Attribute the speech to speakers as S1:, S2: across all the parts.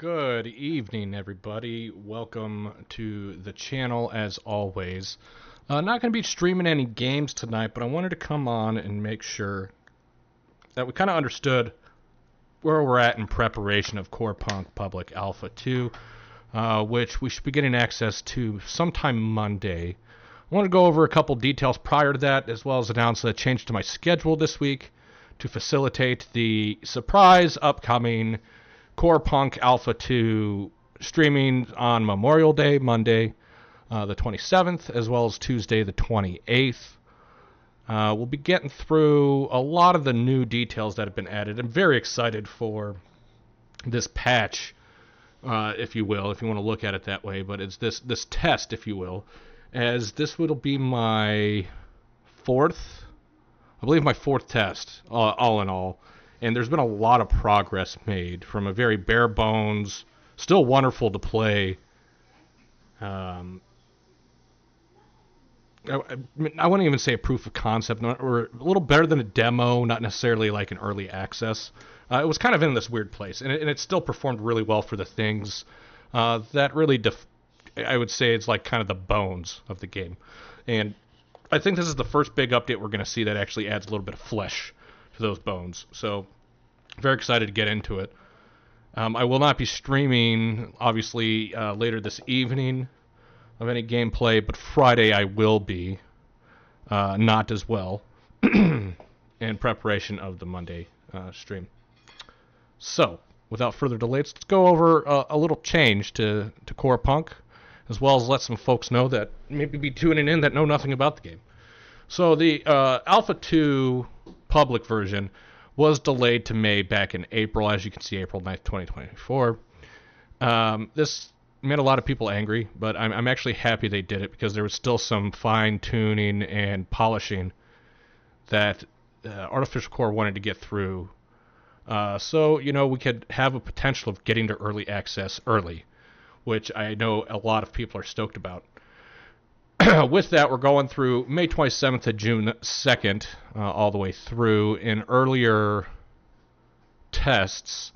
S1: Good evening, everybody. Welcome to the channel, as always. Not going to be streaming any games tonight, but I wanted to come on and make sure that we kind of understood where we're at in preparation of Corepunk Public Alpha 2, which we should be getting access to sometime Monday. I want to go over a couple details prior to that, as well as announce a change to my schedule this week to facilitate the surprise upcoming Corepunk Alpha 2 streaming on Memorial Day, Monday, the 27th, as well as Tuesday, the 28th. We'll be getting through a lot of the new details that have been added. I'm very excited for this patch, if you will, if you want to look at it that way, but it's this test, if you will, as this will be my fourth test, all in all. And there's been a lot of progress made from a very bare bones, still wonderful to play. I wouldn't even say a proof of concept, or a little better than a demo, not necessarily like an early access. It was kind of in this weird place, and it still performed really well for the things that really, I would say it's like kind of the bones of the game. And I think this is the first big update we're going to see that actually adds a little bit of flesh to those bones. So very excited to get into it. I will not be streaming, obviously, later this evening of any gameplay, but Friday I will be, not as well, in preparation of the Monday stream. So, without further delay, let's go over a little change to Corepunk, as well as let some folks know that maybe be tuning in that know nothing about the game. So the Alpha 2 public version was delayed to May back in April, as you can see, April 9th, 2024. This made a lot of people angry, but I'm actually happy they did it because there was still some fine-tuning and polishing that Artificial Core wanted to get through. So, we could have a potential of getting to early access early, which I know a lot of people are stoked about. With that, we're going through May 27th to June 2nd, all the way through. In earlier tests,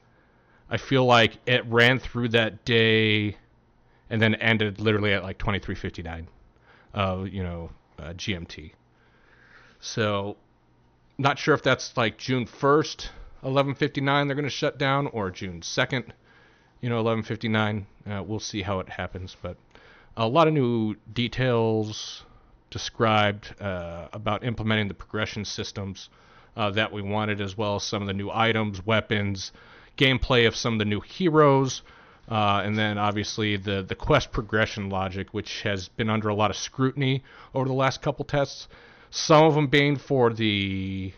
S1: I feel like it ran through that day and then ended literally at like 23:59, GMT. So, not sure if that's like June 1st, 11:59 they're going to shut down, or June 2nd, 11:59. We'll see how it happens, but a lot of new details described about implementing the progression systems that we wanted, as well as some of the new items, weapons, gameplay of some of the new heroes, and then obviously the quest progression logic, which has been under a lot of scrutiny over the last couple tests. Some of them being for the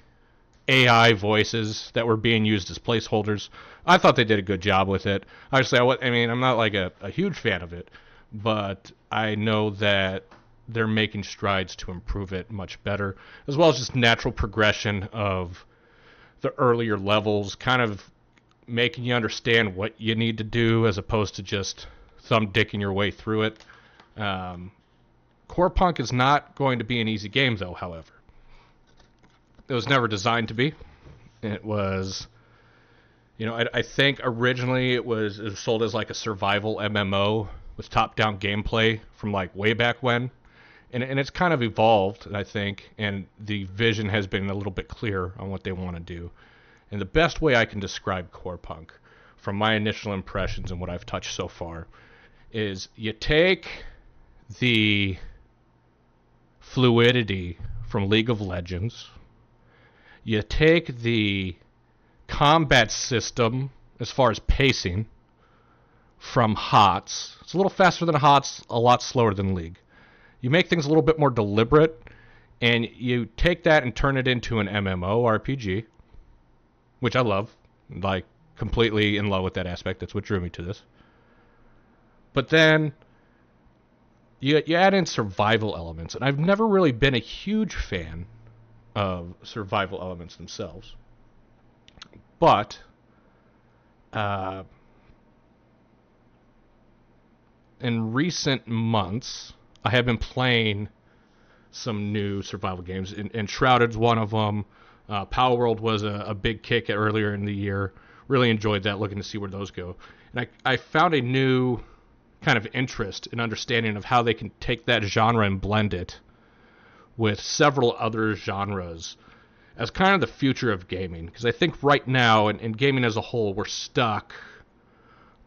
S1: AI voices that were being used as placeholders. I thought they did a good job with it. Obviously, I'm not like a huge fan of it, but I know that they're making strides to improve it much better, as well as just natural progression of the earlier levels, kind of making you understand what you need to do as opposed to just thumb-dicking your way through it. Corepunk is not going to be an easy game, though, however. It was never designed to be. It was, I think originally it was sold as like a survival MMO with top-down gameplay from like way back when, and it's kind of evolved, I think, and the vision has been a little bit clearer on what they want to do. And the best way I can describe Corepunk, from my initial impressions and what I've touched so far, is you take the fluidity from League of Legends, you take the combat system as far as pacing from HOTS. It's a little faster than HOTS, a lot slower than League. You make things a little bit more deliberate, and you take that and turn it into an MMORPG, which I love, like completely in love with that aspect. That's what drew me to this. But then you add in survival elements, and I've never really been a huge fan of survival elements themselves. But in recent months, I have been playing some new survival games. Enshrouded's one of them. Power World was a big kick earlier in the year. really enjoyed that, looking to see where those go. And I found a new kind of interest in understanding of how they can take that genre and blend it with several other genres as kind of the future of gaming. Because I think right now, in gaming as a whole, we're stuck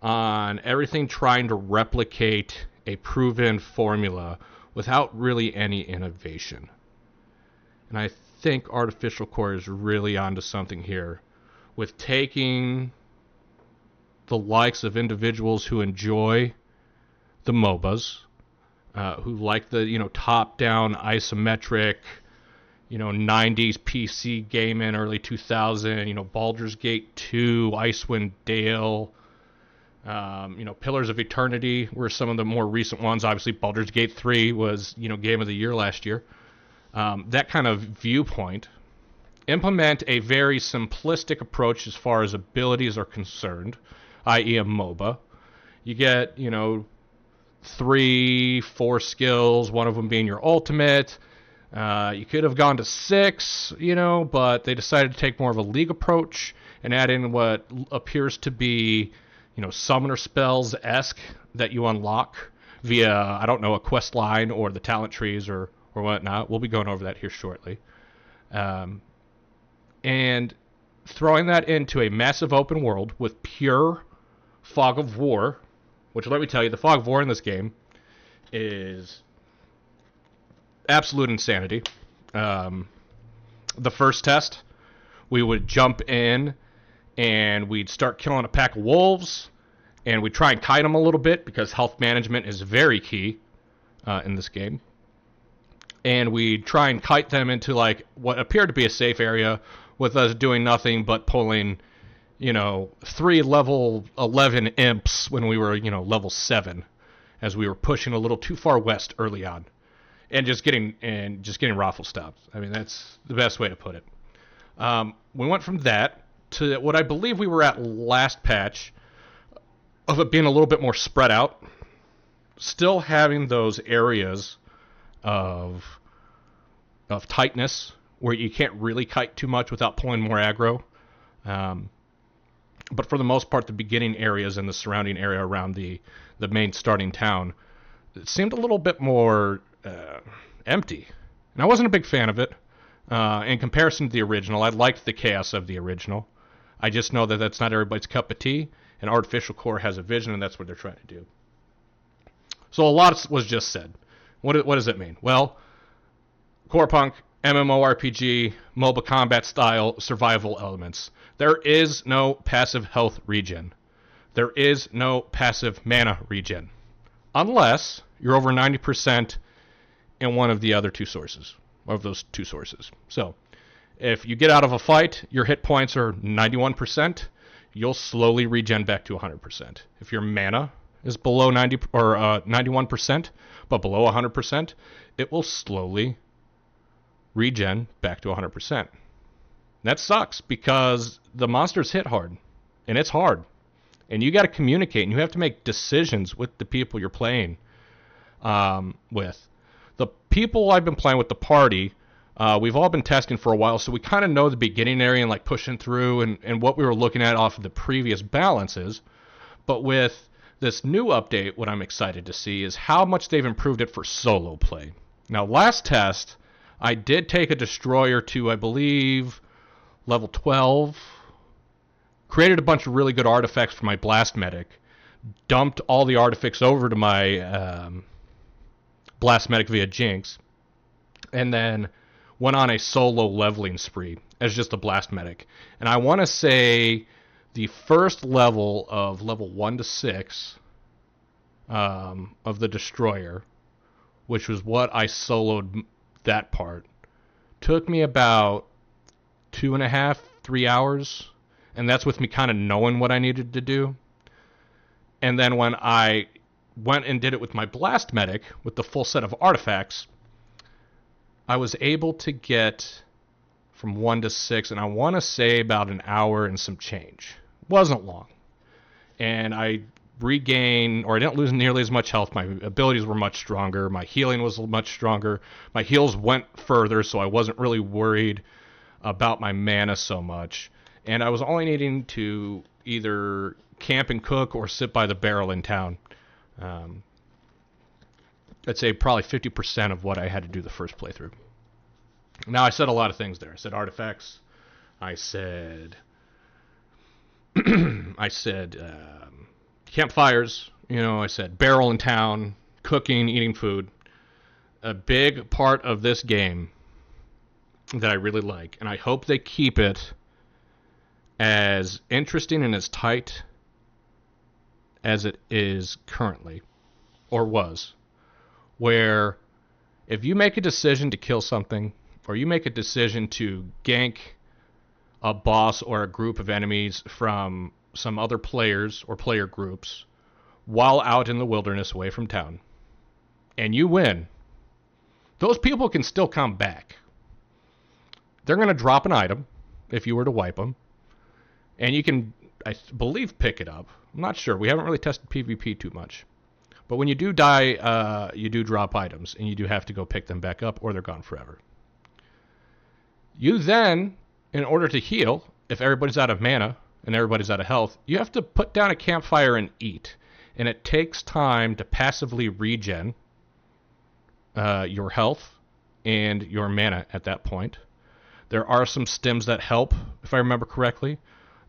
S1: on everything trying to replicate a proven formula without really any innovation. And I think Artificial Core is really onto something here with taking the likes of individuals who enjoy the MOBAs, who like the top-down isometric, 90s PC gaming, early 2000, Baldur's Gate 2, Icewind Dale, Pillars of Eternity were some of the more recent ones. Obviously, Baldur's Gate 3 was, Game of the Year last year. That kind of viewpoint. Implement a very simplistic approach as far as abilities are concerned, i.e. a MOBA. You get, 3, 4 skills, one of them being your ultimate. You could have gone to 6, but they decided to take more of a league approach and add in what appears to be, summoner spells-esque that you unlock via, I don't know, a quest line or the talent trees or whatnot. We'll be going over that here shortly. And throwing that into a massive open world with pure fog of war, which, let me tell you, the fog of war in this game is absolute insanity. The first test, we would jump in and we'd start killing a pack of wolves, and we'd try and kite them a little bit because health management is very key in this game. And we'd try and kite them into like what appeared to be a safe area with us doing nothing but pulling, 3 level 11 imps when we were, level 7, as we were pushing a little too far west early on. And just getting raffle stopped. I mean, that's the best way to put it. We went from that to what I believe we were at last patch, of it being a little bit more spread out. Still having those areas of tightness where you can't really kite too much without pulling more aggro. But for the most part, the beginning areas and the surrounding area around the main starting town, it seemed a little bit more empty. And I wasn't a big fan of it. In comparison to the original, I liked the chaos of the original. I just know that that's not everybody's cup of tea, and Artificial Core has a vision, and that's what they're trying to do. So a lot was just said. What does it mean? Well, Corepunk, MMORPG, MOBA combat style, survival elements. There is no passive health regen. There is no passive mana regen. Unless you're over 90% in one of the other two sources, of those two sources. So, if you get out of a fight, your hit points are 91%, you'll slowly regen back to 100%. If your mana is below 90 or 91%, but below 100%, it will slowly regen back to 100%. That sucks because the monsters hit hard, and it's hard. And you got to communicate, and you have to make decisions with the people you're playing with. The people I've been playing with, the party, we've all been testing for a while, so we kind of know the beginning area and like pushing through and what we were looking at off of the previous balances. But with this new update, what I'm excited to see is how much they've improved it for solo play. Now, last test, I did take a destroyer to, I believe, level 12, created a bunch of really good artifacts for my blast medic, dumped all the artifacts over to my blast medic via Jinx, and then went on a solo leveling spree as just a blast medic. And I want to say the first level of level 1 to 6 of the destroyer, which was what I soloed that part, took me about 2.5, 3 hours, and that's with me kind of knowing what I needed to do. And then when I went and did it with my blast medic with the full set of artifacts, I was able to get from 1 to 6, and I want to say about an hour and some change. Wasn't long. And I regained, or I didn't lose nearly as much health. My abilities were much stronger. My healing was much stronger. My heals went further, so I wasn't really worried about my mana so much. and I was only needing to either camp and cook or sit by the barrel in town. I'd say probably 50% of what I had to do the first playthrough. Now, I said a lot of things there. I said artifacts. I said campfires. I said barrel in town, cooking, eating food. A big part of this game that I really like, and I hope they keep it as interesting and as tight as it is currently, or was, where if you make a decision to kill something, or you make a decision to gank a boss or a group of enemies from some other players or player groups while out in the wilderness away from town, and you win, those people can still come back. They're going to drop an item if you were to wipe them, and you can, I believe, pick it up. I'm not sure. We haven't really tested PvP too much. But when you do die, you do drop items, and you do have to go pick them back up, or they're gone forever. You then, in order to heal, if everybody's out of mana and everybody's out of health, you have to put down a campfire and eat. And it takes time to passively regen your health and your mana at that point. There are some stims that help, if I remember correctly.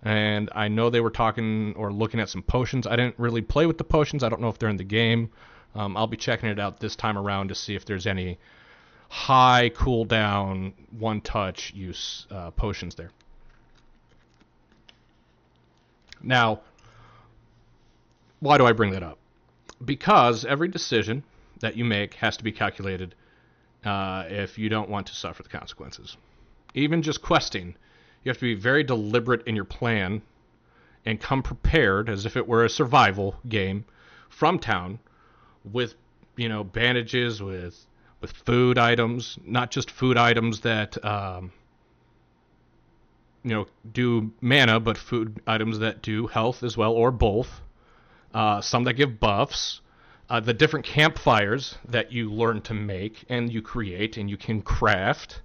S1: And I know they were talking or looking at some potions. I didn't really play with the potions. I don't know if they're in the game. I'll be checking it out this time around to see if there's any high cooldown, one-touch use potions there. Now, why do I bring that up? Because every decision that you make has to be calculated if you don't want to suffer the consequences. Even just questing, you have to be very deliberate in your plan and come prepared as if it were a survival game from town with, bandages, with food items, not just food items that, do mana, but food items that do health as well, or both. Some that give buffs. The different campfires that you learn to make and you create and you can craft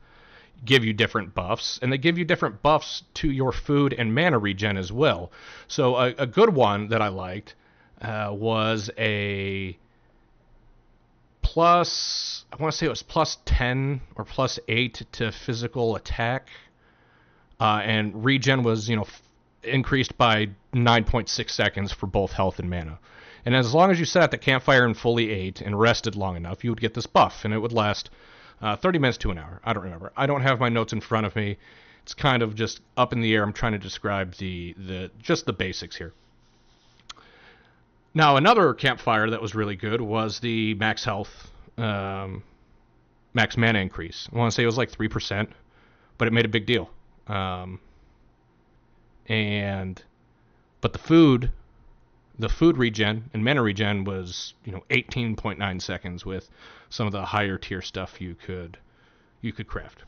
S1: give you different buffs, and they give you different buffs to your food and mana regen as well. So a good one that I liked was a plus, I want to say it was plus 10 or plus 8 to physical attack, and regen was, increased by 9.6 seconds for both health and mana. And as long as you sat at the campfire and fully ate and rested long enough, you would get this buff, and it would last 30 minutes to an hour. I don't remember. I don't have my notes in front of me. It's kind of just up in the air. I'm trying to describe just the basics here. Now, another campfire that was really good was the max health, max mana increase. I want to say it was like 3%, but it made a big deal. But the food regen and mana regen was 18.9 seconds with some of the higher tier stuff you could craft.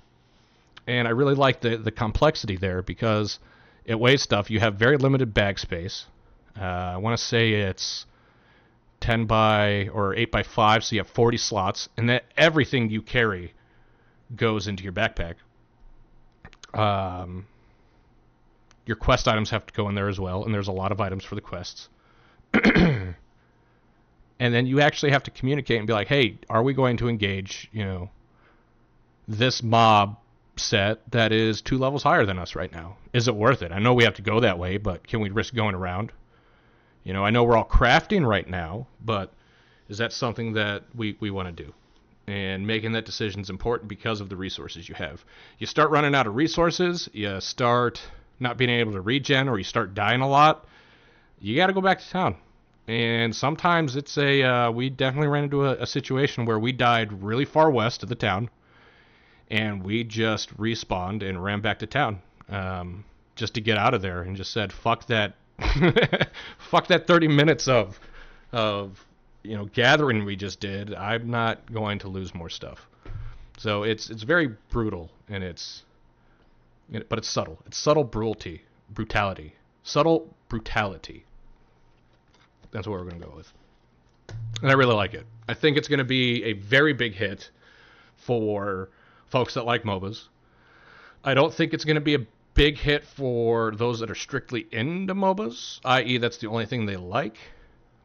S1: And I really like the complexity there because it weighs stuff. You have very limited bag space. I want to say it's 10 by or 8 by 5, so you have 40 slots, and that everything you carry goes into your backpack. Your quest items have to go in there as well, and there's a lot of items for the quests. And then you actually have to communicate and be like, hey, are we going to engage, this mob set that is 2 levels higher than us right now? Is it worth it? I know we have to go that way, but can we risk going around? I know we're all crafting right now, but is that something that we want to do? And making that decision is important because of the resources you have. You start running out of resources, you start not being able to regen, or you start dying a lot, you got to go back to town. And sometimes it's we definitely ran into a situation where we died really far west of the town, and we just respawned and ran back to town just to get out of there, and just said, fuck that, fuck that 30 minutes of gathering we just did. I'm not going to lose more stuff. So it's very brutal, and but it's subtle. It's subtle brutality. Subtle brutality. That's what we're going to go with. And I really like it. I think it's going to be a very big hit for folks that like MOBAs. I don't think it's going to be a big hit for those that are strictly into MOBAs, i.e. that's the only thing they like.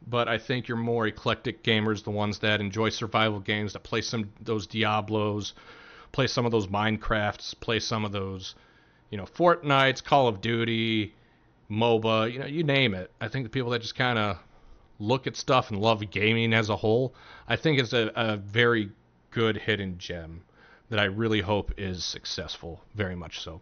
S1: But I think your more eclectic gamers, the ones that enjoy survival games, that play some of those Diablos, play some of those Minecrafts, play some of those, Fortnites, Call of Duty, MOBA, you name it. I think the people that just kind of look at stuff and love gaming as a whole, I think it's a very good hidden gem that I really hope is successful, very much so.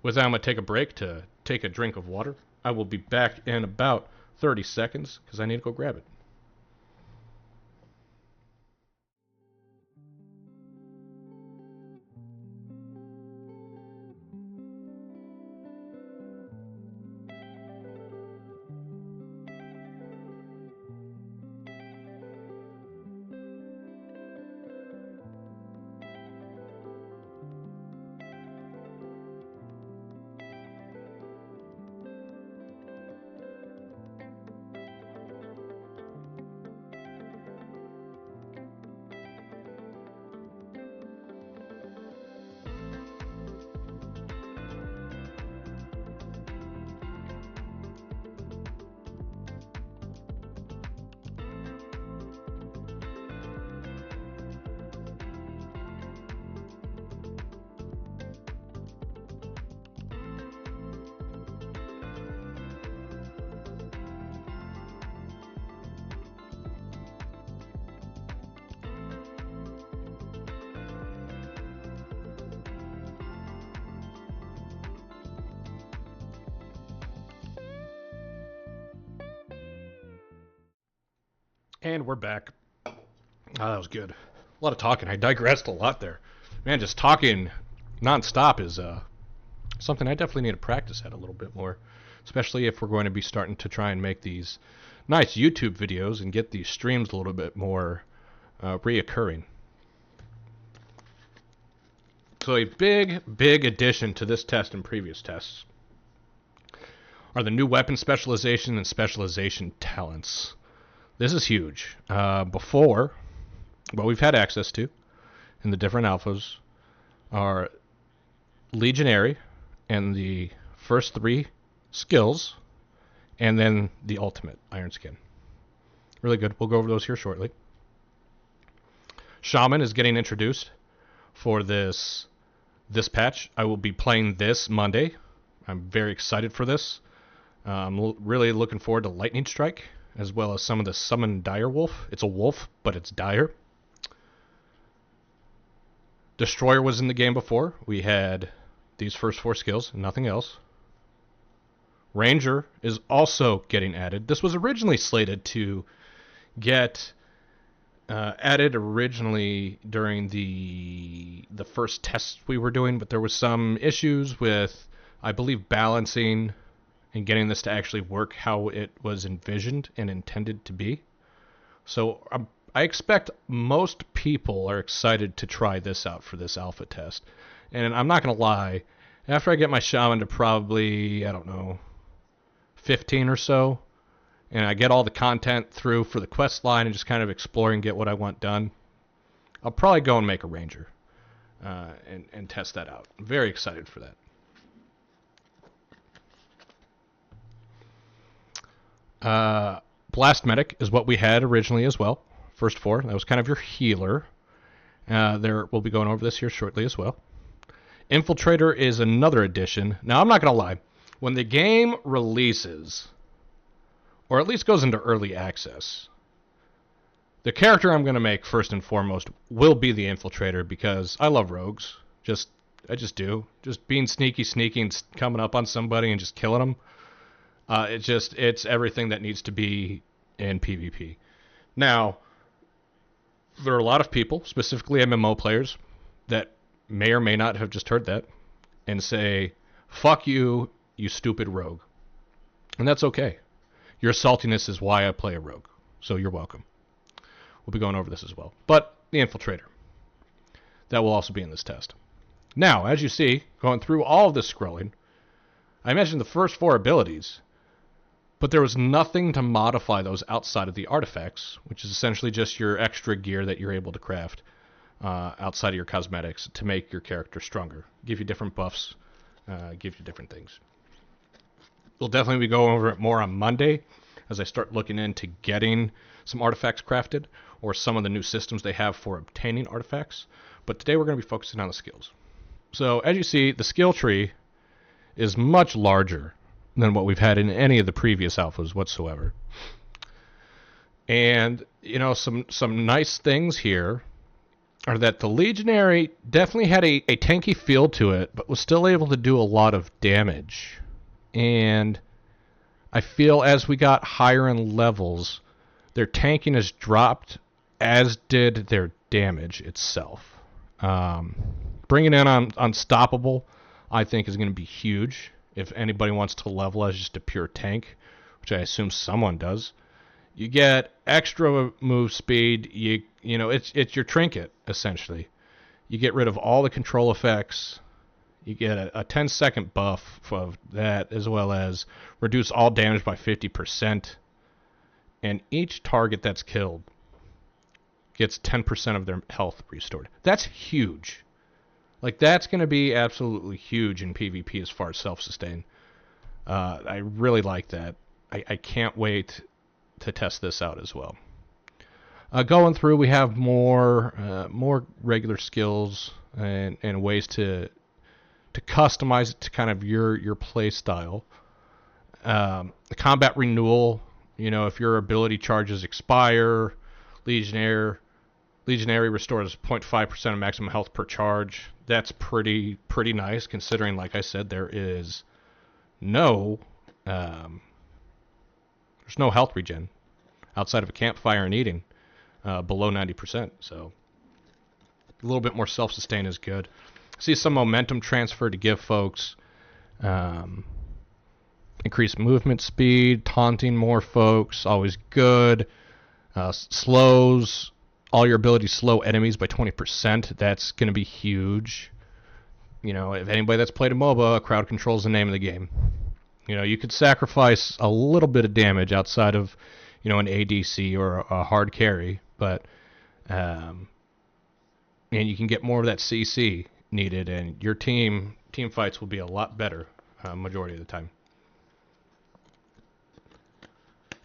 S1: With that, I'm going to take a break to take a drink of water. I will be back in about 30 seconds because I need to go grab it. And we're back. That was good. A lot of talking. I digressed a lot there. Man, just talking nonstop is something I definitely need to practice at a little bit more, especially if we're going to be starting to try and make these nice YouTube videos and get these streams a little bit more reoccurring. So a big addition to this test and previous tests are the new weapon specialization and specialization talents. This is huge. Before, what we've had access to in the different alphas are Legionary and the first 3 skills, and then the ultimate, Iron Skin. Really good. We'll go over those here shortly. Shaman is getting introduced for this patch. I will be playing this Monday. I'm very excited for this. I'm really looking forward to Lightning Strike, as well as some of the Summon Dire Wolf. It's a wolf, but it's dire. Destroyer was in the game before. We had these first 4 skills, nothing else. Ranger is also getting added. This was originally slated to get added originally during the first tests we were doing, but there was some issues with, I believe, balancing and getting this to actually work how it was envisioned and intended to be. So I expect most people are excited to try this out for this alpha test. And I'm not going to lie, after I get my shaman to probably, 15 or so, and I get all the content through for the quest line and just kind of explore and get what I want done, I'll probably go and make a ranger and test that out. I'm very excited for that. Blast Medic is what we had originally as well. First 4. That was kind of your healer. We'll be going over this here shortly as well. Infiltrator is another addition. Now, I'm not going to lie. When the game releases, or at least goes into early access, the character I'm going to make first and foremost will be the Infiltrator, because I love rogues. I just do. Just being sneaky and coming up on somebody and just killing them. It's everything that needs to be in PvP. Now, there are a lot of people, specifically MMO players, that may or may not have just heard that and say, fuck you, you stupid rogue. And that's okay. Your saltiness is why I play a rogue, so you're welcome. We'll be going over this as well. But the Infiltrator, that will also be in this test. Now, as you see, going through all of this scrolling, I mentioned the first 4 abilities, but there was nothing to modify those outside of the artifacts, which is essentially just your extra gear that you're able to craft. outside of your cosmetics to make your character stronger. Give you different buffs, give you different things. We'll definitely be going over it more on Monday as I start looking into getting some artifacts crafted or some of the new systems they have for obtaining artifacts. But today we're going to be focusing on the skills. So as you see, the skill tree is much larger than what we've had in any of the previous alphas whatsoever. And, you know, some nice things here are that the Legionary definitely had a tanky feel to it, but was still able to do a lot of damage. And I feel as we got higher in levels, their tanking has dropped, as did their damage itself. Bringing in on Unstoppable, I think, is going to be huge. If anybody wants to level as just a pure tank, which I assume someone does, you get extra move speed. You know, it's your trinket, essentially. You get rid of all the control effects. You get a 10-second buff of that, as well as reduce all damage by 50%. And each target that's killed gets 10% of their health restored. That's huge. Like, that's going to be absolutely huge in PvP as far as self-sustain. I really like that. I can't wait to test this out as well. Going through, we have more regular skills and ways to customize it to kind of your play style. The combat renewal, you know, if your ability charges expire, Legionary restores 0.5% of maximum health per charge. That's pretty nice, considering, like I said, there is no there's no health regen outside of a campfire and eating below 90%. So a little bit more self-sustain is good. See some momentum transfer to give folks increased movement speed, taunting more folks, always good. Slows all your abilities, slow enemies by 20%. That's going to be huge. You know, if anybody that's played a MOBA, crowd control is the name of the game. You know, you could sacrifice a little bit of damage outside of, you know, an ADC or a hard carry, but and you can get more of that CC needed, and your team fights will be a lot better majority of the time.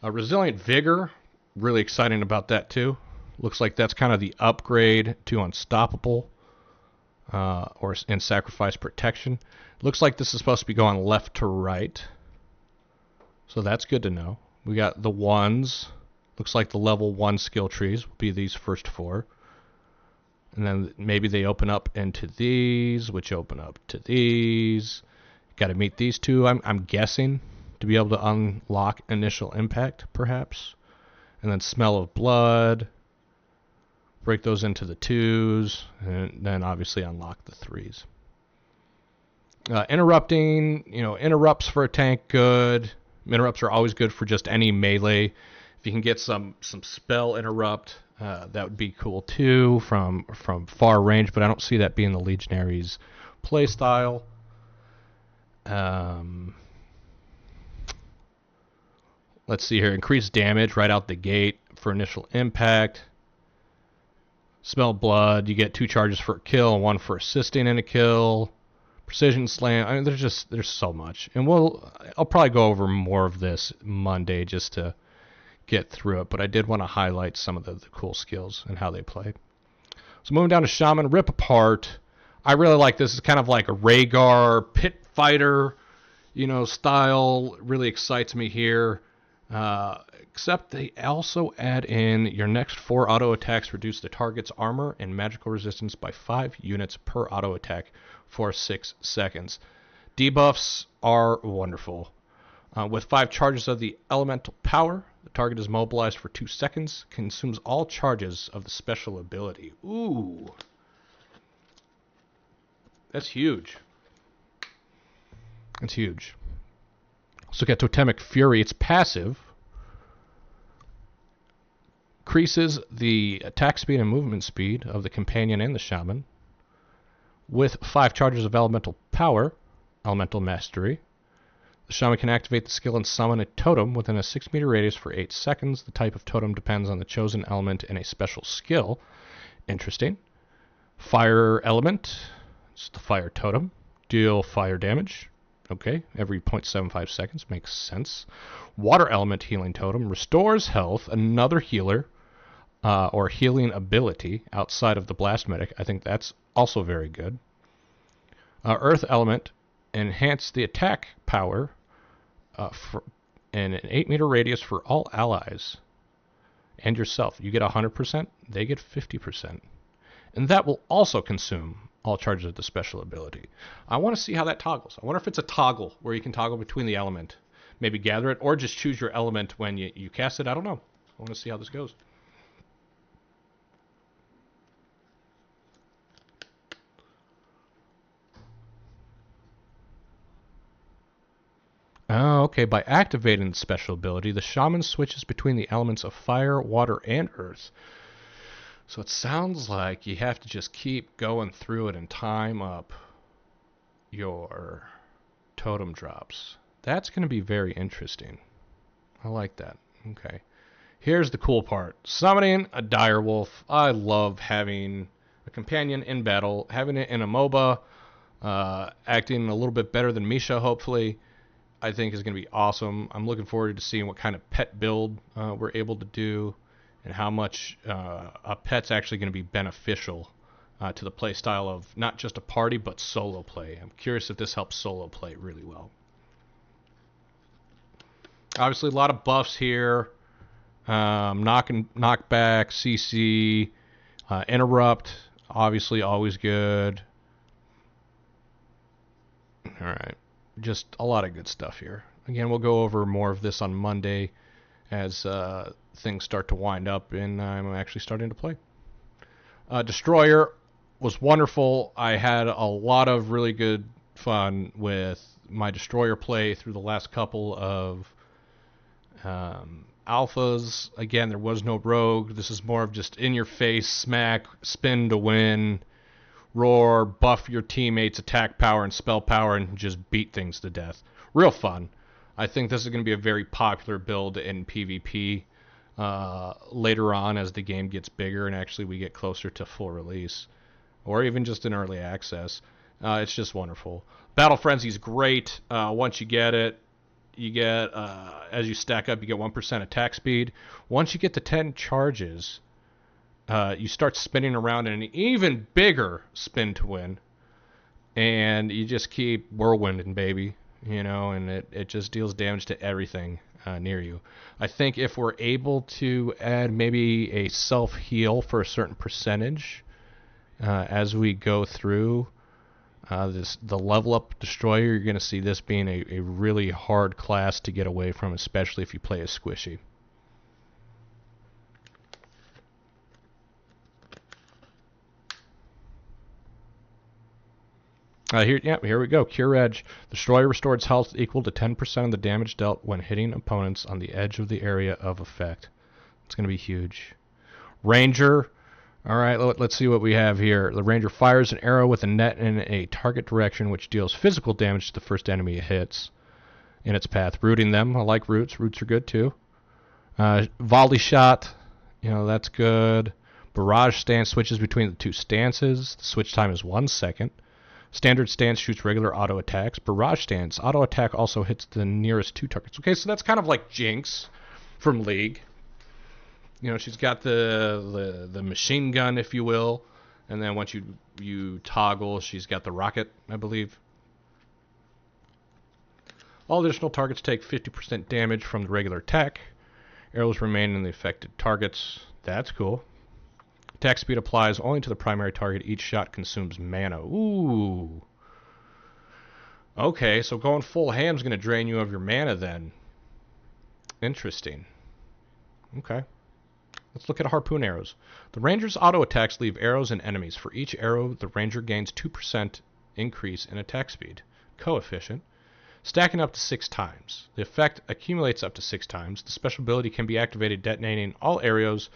S1: Resilient Vigor, really exciting about that too. Looks like that's kind of the upgrade to Unstoppable or in Sacrifice Protection. Looks like this is supposed to be going left to right, so that's good to know. We got the ones. Looks like the level 1 skill trees will be these first 4. And then maybe they open up into these, which open up to these. Got to meet these two, I'm guessing, to be able to unlock Initial Impact, perhaps. And then Smell of Blood. Break those into the 2s, and then obviously unlock the 3s. Interrupting, you know, interrupts for a tank, good. Interrupts are always good for just any melee. If you can get some spell interrupt, that would be cool too from far range, but I don't see that being the Legionary's play style. Let's see here. Increased damage right out the gate for Initial Impact. Smell Blood, you get 2 charges for a kill and 1 for assisting in a kill. Precision Slam, I mean, there's so much. And I'll probably go over more of this Monday just to get through it, but I did want to highlight some of the cool skills and how they play. So moving down to Shaman, Rip Apart. I really like this. It's kind of like a Rhaegar pit fighter, you know, style. Really excites me here. Except they also add in your next 4 auto attacks reduce the target's armor and magical resistance by 5 units per auto attack for 6 seconds. Debuffs are wonderful. With 5 charges of the elemental power, the target is mobilized for 2 seconds, consumes all charges of the special ability. Ooh. That's huge. That's huge. Let's look at Totemic Fury. It's passive. Increases the attack speed and movement speed of the companion and the shaman. With 5 charges of elemental power, elemental mastery, the shaman can activate the skill and summon a totem within a 6-meter radius for 8 seconds. The type of totem depends on the chosen element and a special skill. Interesting. Fire element. It's the fire totem. Deal fire damage. Okay, every 0.75 seconds. Makes sense. Water element healing totem. Restores health. Another healer or healing ability outside of the blast medic. I think that's also very good. Earth element. Enhance the attack power in an 8-meter radius for all allies and yourself. You get 100%. They get 50%. And that will also consume all charges of the special ability. I want to see how that toggles. I wonder if it's a toggle where you can toggle between the element. Maybe gather it, or just choose your element when you cast it. I don't know. I want to see how this goes. Oh, okay. By activating the special ability, the shaman switches between the elements of fire, water, and earth. So it sounds like you have to just keep going through it and time up your totem drops. That's going to be very interesting. I like that. Okay. Here's the cool part. Summoning a direwolf. I love having a companion in battle, having it in a MOBA, acting a little bit better than Misha, hopefully, I think is going to be awesome. I'm looking forward to seeing what kind of pet build we're able to do and how much a pet's actually going to be beneficial to the play style of not just a party, but solo play. I'm curious if this helps solo play really well. Obviously, a lot of buffs here. Knockback, CC, interrupt, obviously always good. All right, just a lot of good stuff here. Again, we'll go over more of this on Monday as things start to wind up and I'm actually starting to play. Destroyer was wonderful. I had a lot of really good fun with my Destroyer play through the last couple of alphas. Again, there was no rogue. This is more of just in your face, smack, spin to win, roar, buff your teammates' attack power and spell power, and just beat things to death. Real fun. I think this is going to be a very popular build in PvP later on as the game gets bigger and actually we get closer to full release, or even just in early access. It's just wonderful. Battle Frenzy is great. Once you get it, you get, as you stack up, you get 1% attack speed. Once you get to 10 charges, you start spinning around in an even bigger spin to win. And you just keep whirlwinding, baby. You know, and it just deals damage to everything near you. I think if we're able to add maybe a self-heal for a certain percentage as we go through the level up Destroyer, you're going to see this being a really hard class to get away from, especially if you play a squishy. Here we go. Cure Edge. Destroyer restores health equal to 10% of the damage dealt when hitting opponents on the edge of the area of effect. It's going to be huge. Ranger. All right, let's see what we have here. The Ranger fires an arrow with a net in a target direction, which deals physical damage to the first enemy it hits in its path. Rooting them. I like roots. Roots are good too. Volley shot. You know, that's good. Barrage stance switches between the two stances. The switch time is 1 second. Standard stance shoots regular auto attacks. Barrage stance, auto attack also hits the nearest 2 targets. Okay, so that's kind of like Jinx from League. You know, she's got the machine gun, if you will, and then once you toggle, she's got the rocket, I believe. All additional targets take 50% damage from the regular attack. Arrows remain in the affected targets. That's cool. Attack speed applies only to the primary target. Each shot consumes mana. Ooh. Okay, so going full ham's going to drain you of your mana then. Interesting. Okay. Let's look at harpoon arrows. The ranger's auto attacks leave arrows in enemies. For each arrow, the ranger gains 2% increase in attack speed. Coefficient. Stacking up to 6 times. The effect accumulates up to 6 times. The special ability can be activated detonating all arrows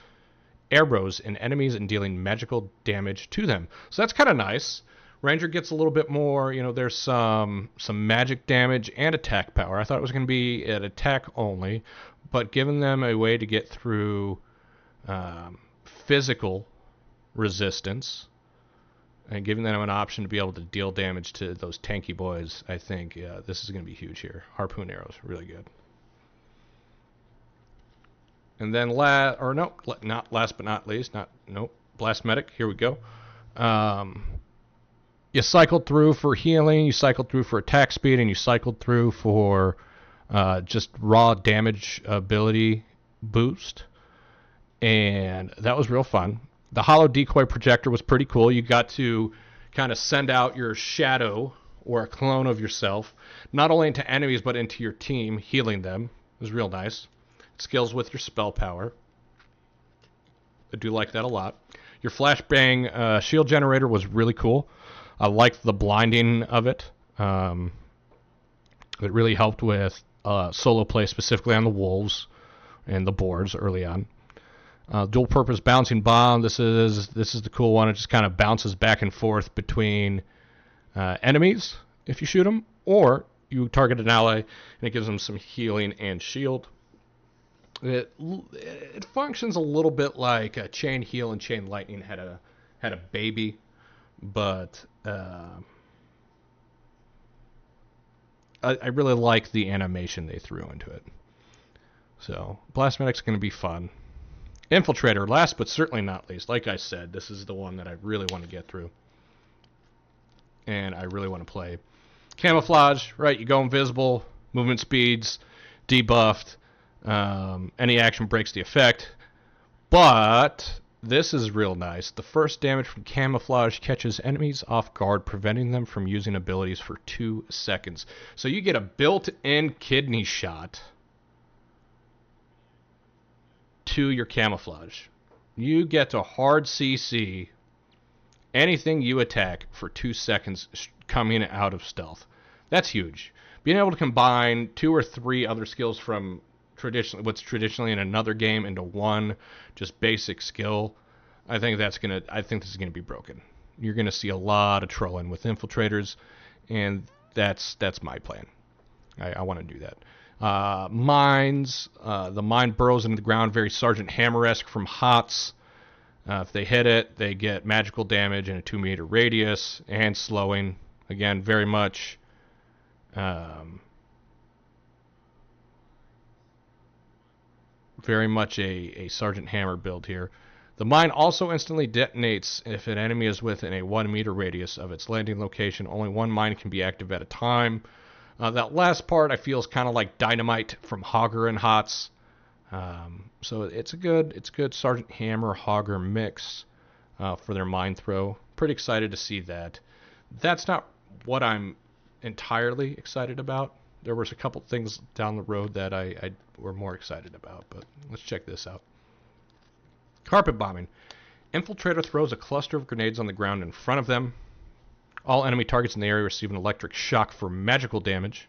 S1: in enemies and dealing magical damage to them. So that's kind of nice. Ranger gets a little bit more, you know, there's some magic damage and attack power. I thought it was going to be an attack only, but giving them a way to get through physical resistance and giving them an option to be able to deal damage to those tanky boys, I think this is going to be huge here. Harpoon arrows, really good. And then not last but not least, Blast Medic, here we go. You cycled through for healing, you cycled through for attack speed, and you cycled through for just raw damage ability boost. And that was real fun. The hollow decoy projector was pretty cool. You got to kind of send out your shadow or a clone of yourself, not only into enemies but into your team, healing them. It was real nice. Skills with your spell power. I do like that a lot. Your flashbang shield generator was really cool. I liked the blinding of it. It really helped with solo play, specifically on the wolves and the boars early on. Dual purpose bouncing bomb. This is the cool one. It just kind of bounces back and forth between enemies if you shoot them, or you target an ally and it gives them some healing and shield. It functions a little bit like a Chain Heal and Chain Lightning had a baby, but I really like the animation they threw into it. So Blast Medic's going to be fun. Infiltrator, last but certainly not least. Like I said, this is the one that I really want to get through. And I really want to play. Camouflage, right? You go invisible, movement speeds, debuffed. Any action breaks the effect. But this is real nice. The first damage from camouflage catches enemies off guard, preventing them from using abilities for 2 seconds. So you get a built-in kidney shot to your camouflage. You get to hard CC anything you attack for 2 seconds coming out of stealth. That's huge. Being able to combine 2 or 3 other skills from what's traditionally in another game into one just basic skill, I think this is gonna be broken. You're gonna see a lot of trolling with infiltrators, and that's my plan. I want to do that. Mines, the mine burrows into the ground, very Sergeant Hammer-esque from HOTS. If they hit it, they get magical damage in a 2-meter radius and slowing. Again, very much a Sergeant Hammer build here. The mine also instantly detonates if an enemy is within a 1-meter radius of its landing location. Only one mine can be active at a time. That last part I feel is kind of like dynamite from Hogger and HOTS. So it's a good Sergeant Hammer Hogger mix for their mine throw. Pretty excited to see that. That's not what I'm entirely excited about. There was a couple things down the road that I were more excited about, but let's check this out. Carpet bombing. Infiltrator throws a cluster of grenades on the ground in front of them. All enemy targets in the area receive an electric shock for magical damage.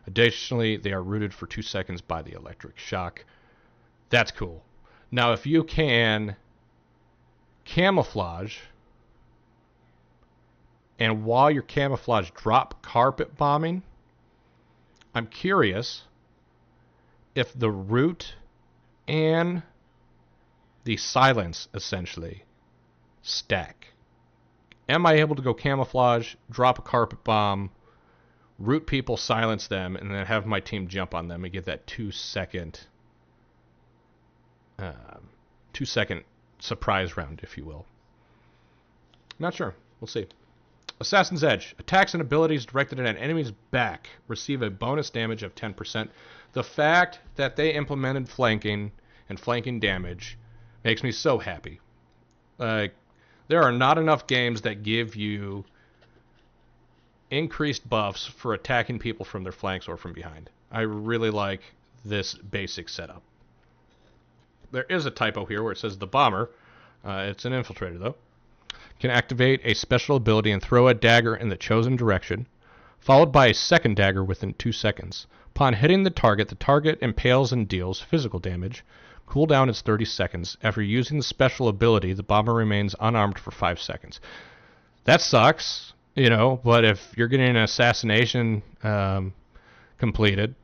S1: Additionally, they are rooted for 2 seconds by the electric shock. That's cool. Now, if you can camouflage, and while your camouflage drop carpet bombing, I'm curious if the root and the silence essentially stack. Am I able to go camouflage, drop a carpet bomb, root people, silence them, and then have my team jump on them and get that 2 second surprise round, if you will? Not sure. We'll see. Assassin's Edge. Attacks and abilities directed at an enemy's back receive a bonus damage of 10%. The fact that they implemented flanking and flanking damage makes me so happy. There are not enough games that give you increased buffs for attacking people from their flanks or from behind. I really like this basic setup. There is a typo here where it says the bomber. It's an infiltrator, though. Can activate a special ability and throw a dagger in the chosen direction, followed by a second dagger within 2 seconds. Upon hitting the target impales and deals physical damage. Cooldown is 30 seconds. After using the special ability, the bomber remains unarmed for 5 seconds. That sucks, but if you're getting an assassination completed,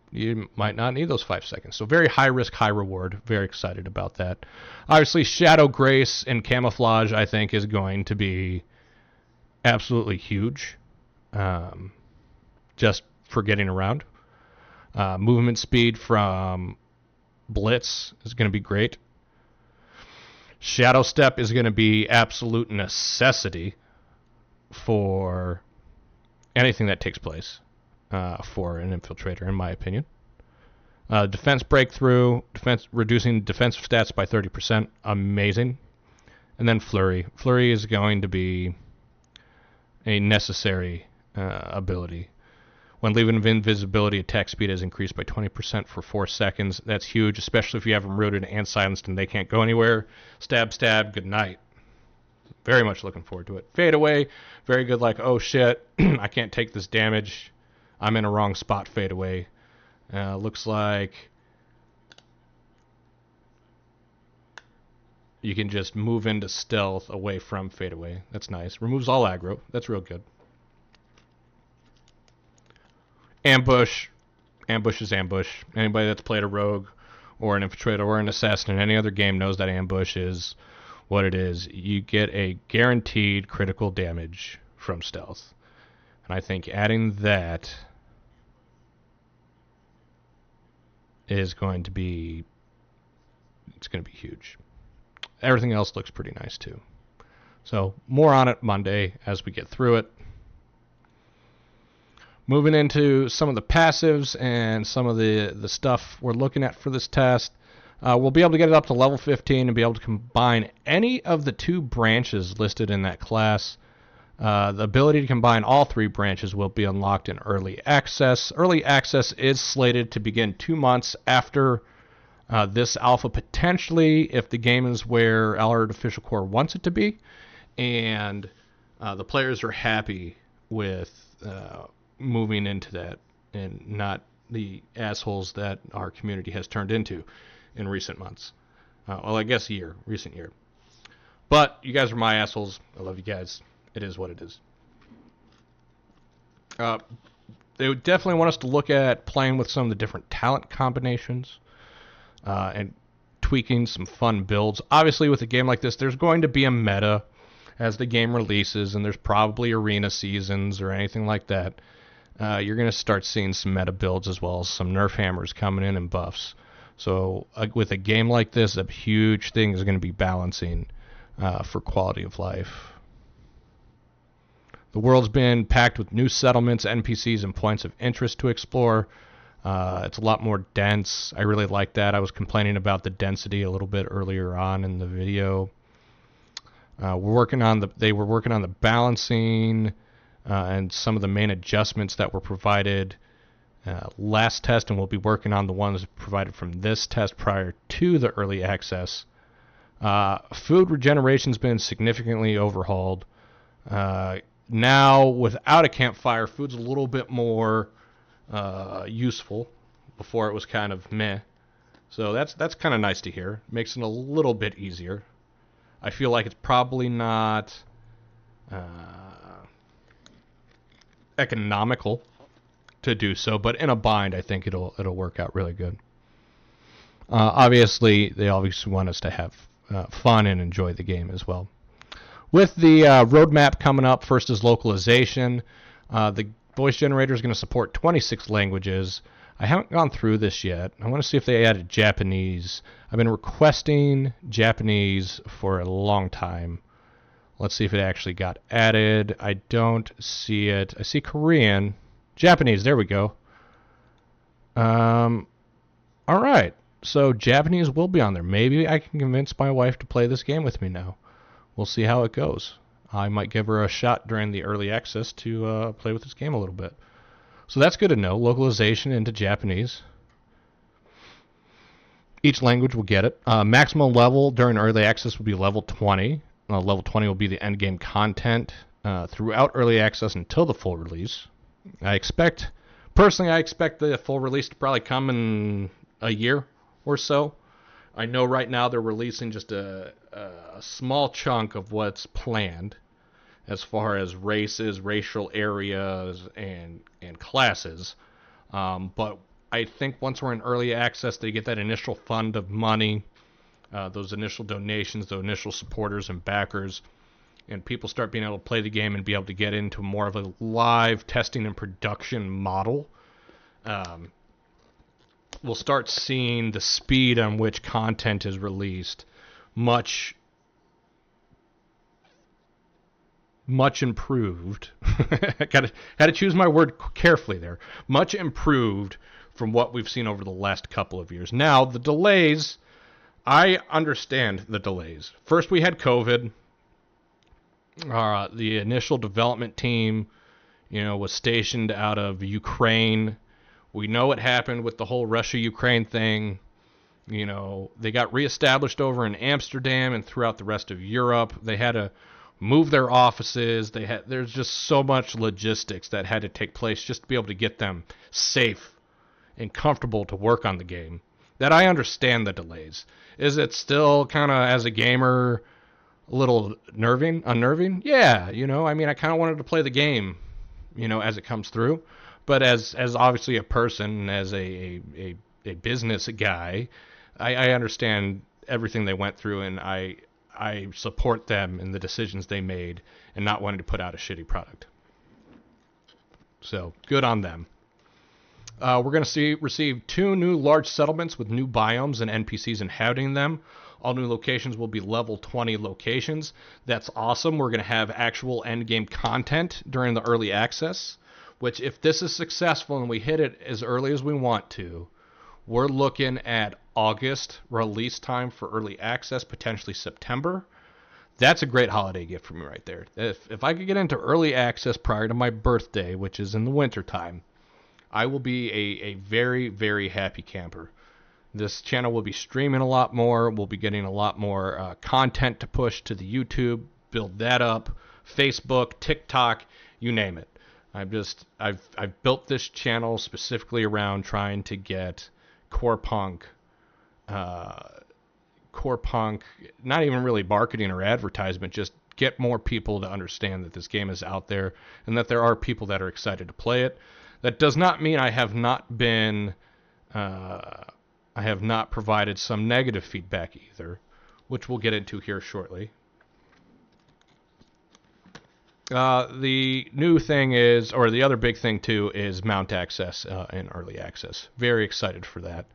S1: you might not need those 5 seconds. So very high risk, high reward. Very excited about that. Obviously, Shadow Grace and Camouflage, I think, is going to be absolutely huge, just for getting around. Movement speed from Blitz is going to be great. Shadow Step is going to be absolute necessity for anything that takes place for an infiltrator, in my opinion. Defense breakthrough, reducing defensive stats by 30%, amazing. And then Flurry. Flurry is going to be a necessary ability. When leaving invisibility, attack speed is increased by 20% for 4 seconds. That's huge, especially if you have them rooted and silenced and they can't go anywhere. Stab, stab, good night. Very much looking forward to it. Fade away, very good, like, oh shit, I can't take this damage. I'm in a wrong spot, fade away. Looks like you can just move into stealth away from fade away. That's nice. Removes all aggro. That's real good. Ambush. Ambush is ambush. Anybody that's played a rogue or an infiltrator or an assassin in any other game knows that ambush is what it is. You get a guaranteed critical damage from stealth. And I think adding that is going to be, it's going to be huge. Everything else looks pretty nice too. So more on it Monday as we get through it. Moving into some of the passives and some of the stuff we're looking at for this test, we'll be able to get it up to level 15 and be able to combine any of the 2 branches listed in that class. The ability to combine all 3 branches will be unlocked in early access. Early access is slated to begin 2 months after this alpha, potentially, if the game is where Artificial Core wants it to be, and the players are happy with moving into that and not the assholes that our community has turned into in recent months. Well, I guess recent year. But you guys are my assholes. I love you guys. It is what it is. They would definitely want us to look at playing with some of the different talent combinations and tweaking some fun builds. Obviously, with a game like this, there's going to be a meta as the game releases, and there's probably arena seasons or anything like that. You're going to start seeing some meta builds as well as some nerf hammers coming in and buffs. So with a game like this, a huge thing is going to be balancing for quality of life. The world's been packed with new settlements, NPCs, and points of interest to explore. It's a lot more dense. I really like that. I was complaining about the density a little bit earlier on in the video. They were working on the balancing and some of the main adjustments that were provided last test, and we'll be working on the ones provided from this test prior to the early access. Food regeneration's been significantly overhauled. Now, without a campfire, food's a little bit more useful. Before it was kind of meh. So that's kind of nice to hear. Makes it a little bit easier. I feel like it's probably not economical to do so, but in a bind, I think it'll work out really good. Obviously, they obviously want us to have fun and enjoy the game as well. With the roadmap coming up, first is localization. The voice generator is going to support 26 languages. I haven't gone through this yet. I want to see if they added Japanese. I've been requesting Japanese for a long time. Let's see if it actually got added. I don't see it. I see Korean. Japanese, there we go. All right. So Japanese will be on there. Maybe I can convince my wife to play this game with me now. We'll see how it goes. I might give her a shot during the early access to play with this game a little bit. So that's good to know. Localization into Japanese. Each language will get it. Maximum level during early access will be level 20. Level 20 will be the end game content throughout early access until the full release. Personally, I expect the full release to probably come in a year or so. I know right now they're releasing just a small chunk of what's planned as far as races, racial areas, and classes. But I think once we're in early access, they get that initial fund of money, those initial donations, those initial supporters and backers. and people start being able to play the game and be able to get into more of a live testing and production model, we'll start seeing the speed on which content is released much improved. Had to choose my word carefully there. Much improved from what we've seen over the last couple of years. Now, the delays, I understand the delays. First, we had COVID. The initial development team, was stationed out of Ukraine. We know what happened with the whole Russia-Ukraine thing. They got reestablished over in Amsterdam and throughout the rest of Europe. They had to move their offices. There's just so much logistics that had to take place just to be able to get them safe and comfortable to work on the game, that I understand the delays. Is it still kind of, as a gamer, a little unnerving? Yeah, I kind of wanted to play the game, as it comes through. But as obviously a person, as a business guy, I understand everything they went through, and I support them in the decisions they made and not wanting to put out a shitty product. So, good on them. We're going to receive 2 new large settlements with new biomes and NPCs inhabiting them. All new locations will be level 20 locations. That's awesome. We're going to have actual endgame content during the early access, which, if this is successful and we hit it as early as we want to, we're looking at August release time for early access, potentially September. That's a great holiday gift for me right there. If I could get into early access prior to my birthday, which is in the wintertime, I will be a very, very happy camper. This channel will be streaming a lot more. We'll be getting a lot more content to push to the YouTube, build that up, Facebook, TikTok, you name it. I've built this channel specifically around trying to get Corepunk, not even really marketing or advertisement, just get more people to understand that this game is out there and that there are people that are excited to play it. That does not mean I have not provided some negative feedback either, which we'll get into here shortly. The new thing is, or the other big thing too, is mount access in early access. Very excited for that.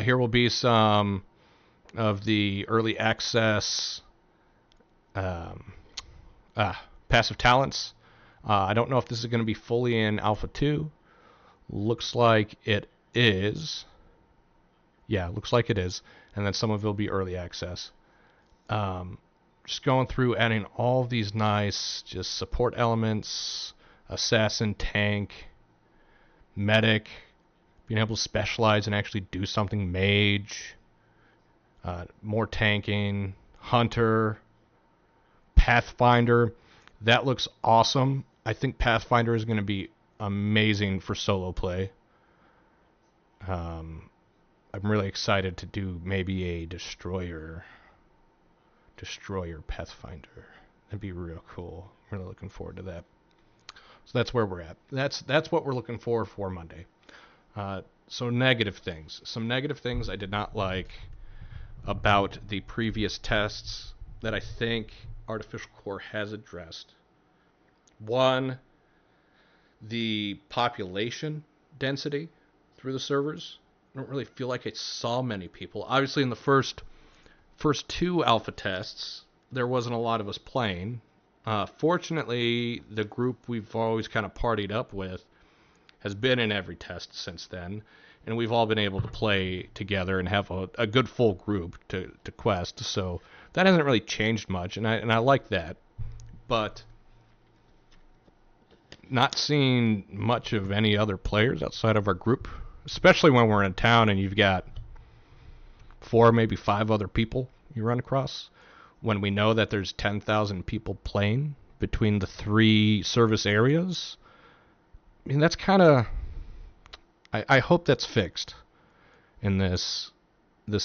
S1: Here will be some of the early access passive talents. I don't know if this is going to be fully in Alpha 2. Looks like it is. Yeah, looks like it is. And then some of it will be early access. Just going through adding all of these nice just support elements, assassin, tank, medic, being able to specialize and actually do something, mage, more tanking, hunter, Pathfinder. That looks awesome. I think Pathfinder is going to be amazing for solo play. I'm really excited to do maybe a destroyer Pathfinder. That'd be real cool. I'm really looking forward to that. So that's where we're at. That's what we're looking for Monday. So negative things. Some negative things I did not like about the previous tests that I think Artificial Core has addressed. One, the population density through the servers. I don't really feel like I saw many people. Obviously, in the first 2 alpha tests, there wasn't a lot of us playing. Fortunately, the group we've always kind of partied up with has been in every test since then, and we've all been able to play together and have a good full group to quest. So that hasn't really changed much, and I like that. But not seeing much of any other players outside of our group, especially when we're in town and you've got 4, maybe 5 other people you run across, when we know that there's 10,000 people playing between the 3 service areas. I mean, that's kind of... I hope that's fixed in this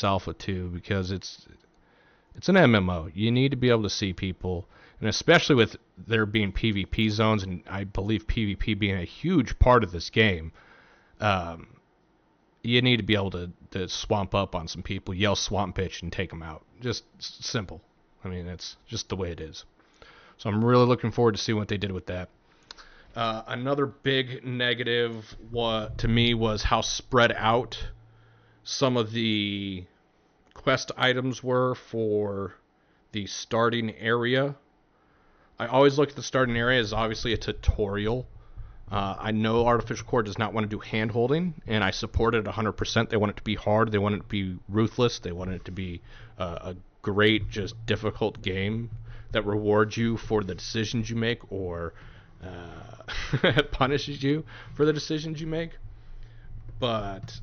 S1: Alpha 2, because it's an MMO. You need to be able to see people, and especially with there being PvP zones, and I believe PvP being a huge part of this game, you need to be able to swamp up on some people, yell swamp bitch, and take them out. Just simple. I mean, it's just the way it is. So I'm really looking forward to see what they did with that. Another big negative to me was how spread out some of the quest items were for the starting area. I always look at the starting area as obviously a tutorial. I know Artificial Core does not want to do hand-holding, and I support it 100%. They want it to be hard. They want it to be ruthless. They want it to be a great, just difficult game that rewards you for the decisions you make or punishes you for the decisions you make. But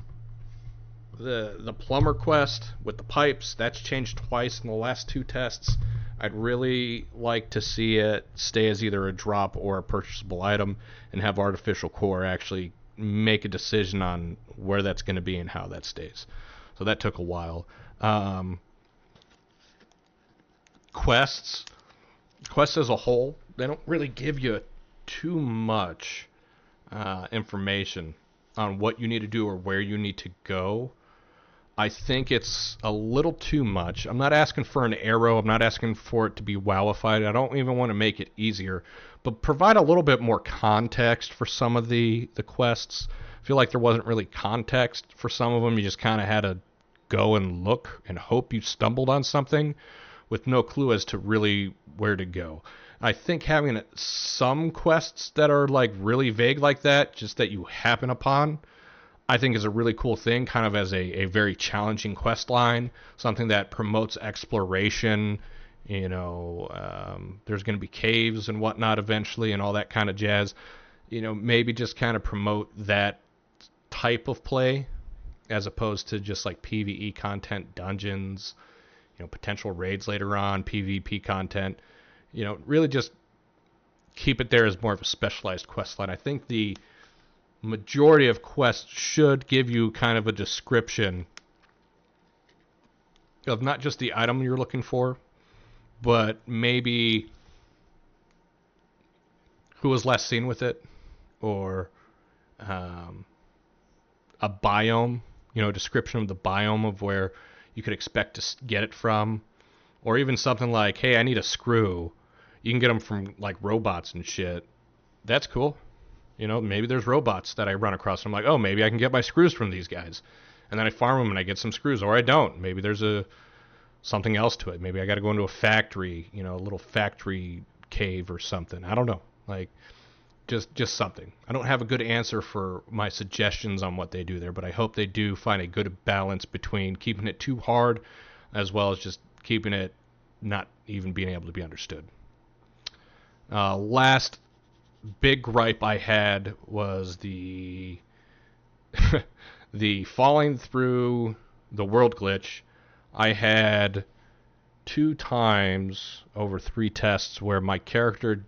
S1: the plumber quest with the pipes, that's changed twice in the last 2 tests. I'd really like to see it stay as either a drop or a purchasable item and have Artificial Core actually make a decision on where that's going to be and how that stays. So that took a while. Quests as a whole, they don't really give you too much information on what you need to do or where you need to go. I think it's a little too much. I'm not asking for an arrow. I'm not asking for it to be wowified. I don't even want to make it easier, but provide a little bit more context for some of the quests. I feel like there wasn't really context for some of them. You just kind of had to go and look and hope you stumbled on something with no clue as to really where to go. I think having some quests that are like really vague like that, just that you happen upon, I think is a really cool thing, kind of as a very challenging quest line, something that promotes exploration. You know, there's going to be caves and whatnot eventually and all that kind of jazz. You know, maybe just kind of promote that type of play as opposed to just like PvE content, dungeons, you know, potential raids later on, PvP content. You know, really just keep it there as more of a specialized quest line. I think the majority of quests should give you kind of a description of not just the item you're looking for, but maybe who was last seen with it, or a biome, you know, a description of the biome of where you could expect to get it from, or even something like, hey, I need a screw. You can get them from like robots and shit. That's cool. You know, maybe there's robots that I run across. And I'm like, oh, maybe I can get my screws from these guys. And then I farm them and I get some screws, or I don't. Maybe there's something else to it. Maybe I got to go into a factory, you know, a little factory cave or something. I don't know. Like, just something. I don't have a good answer for my suggestions on what they do there, but I hope they do find a good balance between keeping it too hard as well as just keeping it not even being able to be understood. Last big gripe I had was the the falling through the world glitch. I had 2 times over 3 tests where my character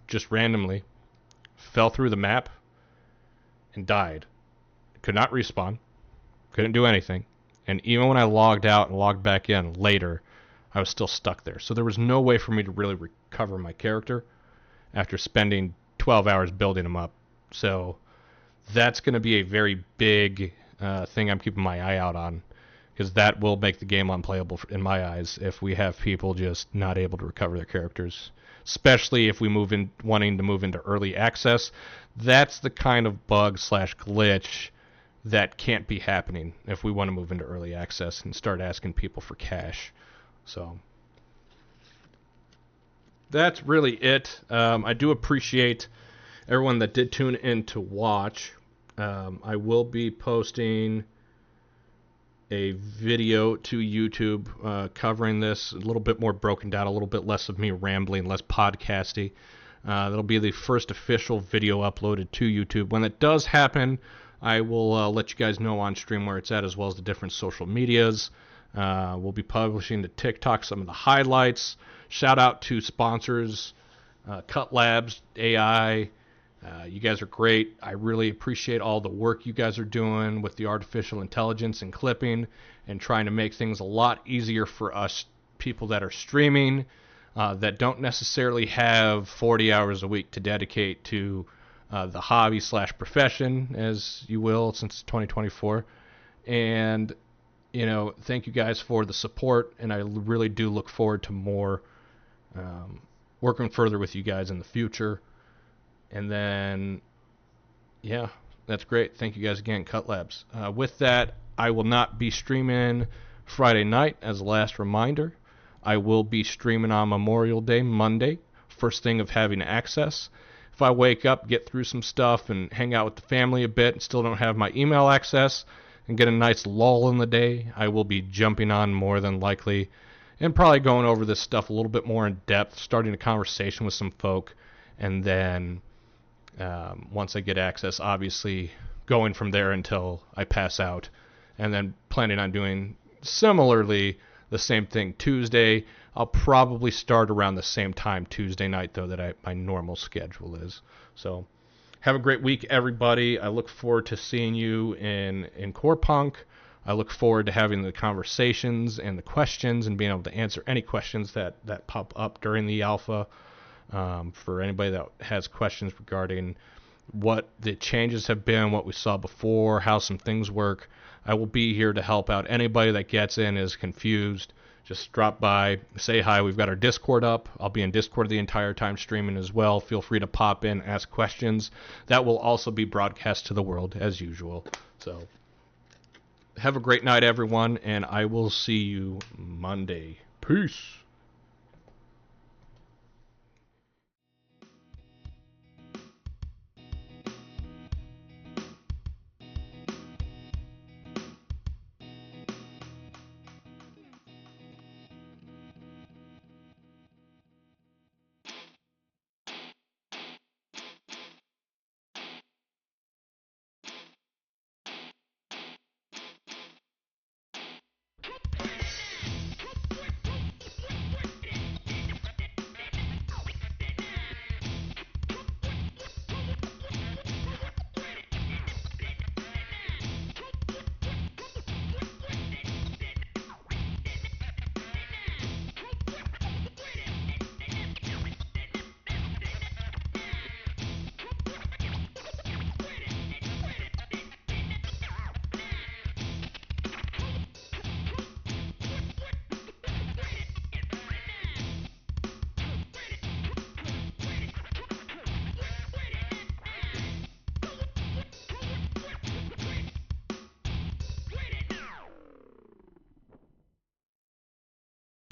S1: just randomly fell through the map and died. Could not respawn. Couldn't do anything. And even when I logged out and logged back in later, I was still stuck there. So there was no way for me to really recover my character after spending 12 hours building him up. So that's going to be a very big thing I'm keeping my eye out on, because that will make the game unplayable in my eyes if we have people just not able to recover their characters, especially if we wanting to move into early access. That's the kind of bug / glitch that can't be happening if we want to move into early access and start asking people for cash. So that's really it. I do appreciate everyone that did tune in to watch. I will be posting a video to YouTube covering this, a little bit more broken down, a little bit less of me rambling, less podcasty. That'll be the first official video uploaded to YouTube. When that does happen, I will let you guys know on stream where it's at, as well as the different social medias. We'll be publishing to TikTok some of the highlights. Shout out to sponsors, Cut Labs, AI. You guys are great. I really appreciate all the work you guys are doing with the artificial intelligence and clipping and trying to make things a lot easier for us people that are streaming, that don't necessarily have 40 hours a week to dedicate to the hobby / profession, as you will, since it's 2024. And, you know, thank you guys for the support, and I really do look forward to more working further with you guys in the future. And then, yeah, that's great. Thank you guys again, Cut Labs. With that, I will not be streaming Friday night as a last reminder. I will be streaming on Memorial Day, Monday, first thing of having access. If I wake up, get through some stuff, and hang out with the family a bit and still don't have my email access and get a nice lull in the day, I will be jumping on more than likely and probably going over this stuff a little bit more in depth, starting a conversation with some folk, and then once I get access, obviously going from there until I pass out, and then planning on doing similarly the same thing Tuesday. I'll probably start around the same time Tuesday night, though, that my normal schedule is. So have a great week, everybody. I look forward to seeing you in Corepunk. I look forward to having the conversations and the questions and being able to answer any questions that pop up during the alpha. For anybody that has questions regarding what the changes have been, what we saw before, how some things work, I will be here to help out. Anybody that gets in is confused, just drop by, say hi. We've got our Discord up. I'll be in Discord the entire time streaming as well. Feel free to pop in, ask questions. That will also be broadcast to the world as usual. So have a great night, everyone, and I will see you Monday. Peace.